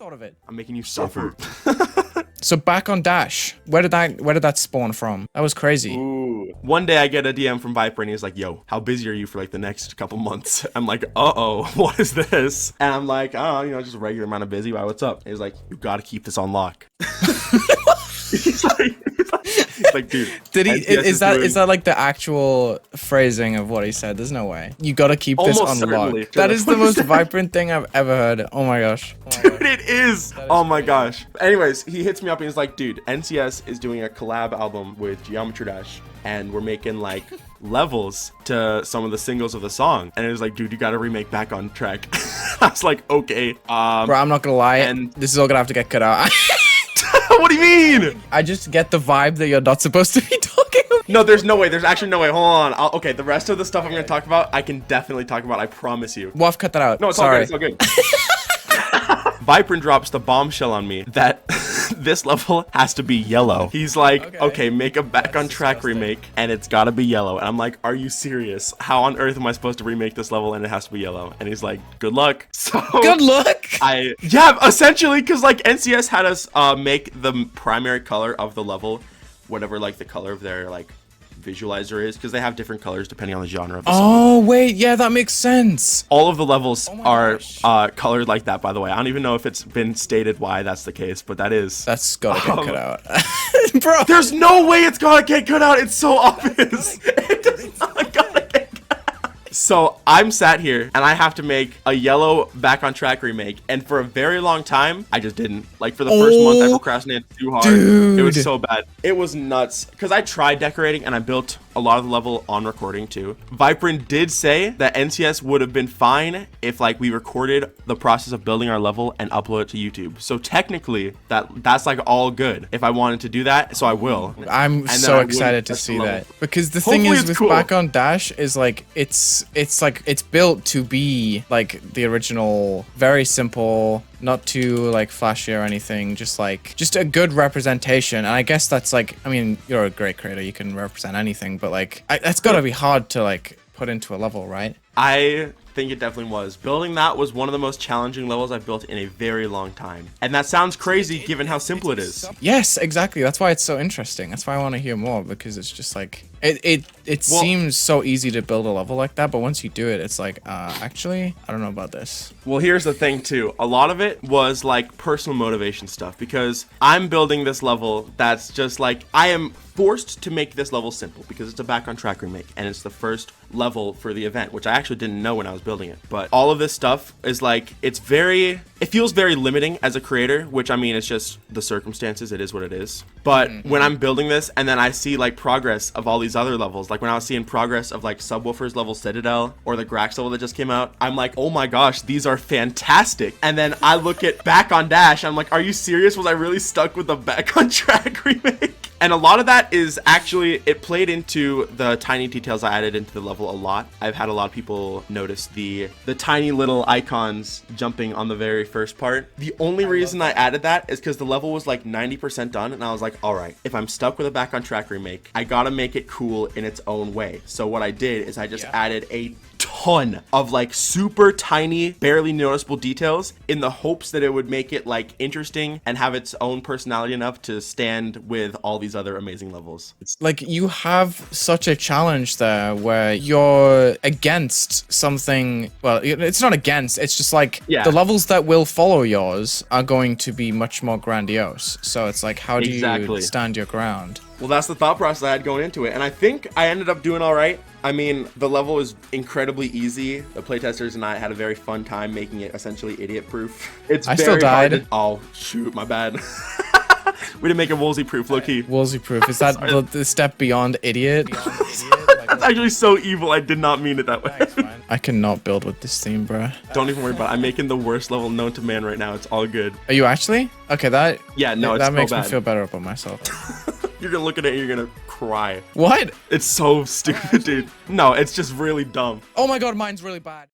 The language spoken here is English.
thought of it. I'm making you suffer. So back on Dash, where did that spawn from? That was crazy. Ooh. One day I get a DM from Viper and he's like, yo, how busy are you for like the next couple months? I'm like, uh-oh, what is this? And I'm like, oh, you know, just a regular amount of busy. Why, what's up? And he's like, you gotta keep this on lock. He's like, dude. Did he? Is that like the actual phrasing of what he said? There's no way. You gotta keep this on lock. That is the most vibrant thing I've ever heard. Oh my gosh. Dude, it is. Oh my gosh. Anyways, he hits me up and he's like, dude, NCS is doing a collab album with Geometry Dash, and we're making like levels to some of the singles of the song. And it was like, dude, you gotta remake Back on Track. I was like, okay. Bro, I'm not gonna lie. And this is all gonna have to get cut out. What do you mean? I just get the vibe that you're not supposed to be talking about. No, there's no way. There's actually no way. Hold on. Okay, the rest of the stuff I'm going to talk about, I can definitely talk about. I promise you. Well, I've cut that out. No, it's Sorry. all good. It's all good. Viper drops the bombshell on me that this level has to be yellow. He's like, okay, make a Back on Track remake and it's gotta be yellow. And I'm like, are you serious? How on earth am I supposed to remake this level and it has to be yellow? And he's like, good luck. So good luck. Yeah, essentially, because like NCS had us make the primary color of the level whatever like the color of their like visualizer is, because they have different colors depending on the genre of the song. Oh wait, yeah, that makes sense. All of the levels are colored like that, by the way. I don't even know if it's been stated why that's the case, but that's gotta get cut out. Bro, there's no way it's gotta get cut out. It's so obvious. It does not gotta get cut out. So I'm sat here and I have to make a yellow Back on Track remake, and for a very long time I just didn't. Like for the first month I procrastinated too hard. Dude. It was so bad. It was nuts because I tried decorating and I built a lot of the level on recording too. Viperin did say that NCS would have been fine if like we recorded the process of building our level and upload it to YouTube. So technically that's like all good if I wanted to do that, so I will. I'm so excited to see that, because the thing is with Back on Dash is like it's built to be like the original, very simple, not too like flashy or anything, just a good representation. And I guess that's like, I mean, you're a great creator, you can represent anything, but like that's gotta be hard to like put into a level, right? I think it definitely was. Building that was one of the most challenging levels I've built in a very long time. And that sounds crazy given how simple it is. Yes, exactly. That's why it's so interesting. That's why I want to hear more, because it's just like it seems so easy to build a level like that, but once you do it, it's like actually, I don't know about this. Well, here's the thing too. A lot of it was like personal motivation stuff, because I'm building this level that's just like, I am forced to make this level simple because it's a Back on Track remake and it's the first level for the event, which I actually didn't know when I was building it. But all of this stuff is like, it feels very limiting as a creator, which I mean, it's just the circumstances, it is what it is. But when I'm building this and then I see like progress of all these other levels, like when I was seeing progress of like Subwoofer's level Citadel or the Grax level that just came out, I'm like, oh my gosh, these are fantastic. And then I look at Back on Dash, I'm like, are you serious? Was I really stuck with the Back on Track remake? And a lot of that is actually, it played into the tiny details I added into the level a lot. I've had a lot of people notice the tiny little icons jumping on the very first part. The only reason I added that is because the level was like 90% done, and I was like, all right, if I'm stuck with a Back on Track remake, I gotta make it cool in its own way. So what I did is I just added a ton of like super tiny, barely noticeable details in the hopes that it would make it like interesting and have its own personality enough to stand with all these other amazing levels. Like, you have such a challenge there where you're against something. Well, it's not against, it's just like the levels that will follow yours are going to be much more grandiose. So it's like, how do you stand your ground? Well, that's the thought process I had going into it, and I think I ended up doing all right. I mean, the level is incredibly easy. The playtesters and I had a very fun time making it essentially idiot-proof. I still died. Oh, shoot, my bad. We didn't make it Wulzy-proof, low-key. Wulzy-proof. Is that the step beyond idiot? That's actually so evil. I did not mean it that way. I cannot build with this theme, bro. Don't even worry about it. I'm making the worst level known to man right now. It's all good. Are you actually? Okay, that... Yeah, no, it's that makes so bad. me feel better about myself. You're gonna look at it and you're gonna cry. What? It's so stupid, dude. No, it's just really dumb. Oh my god, mine's really bad.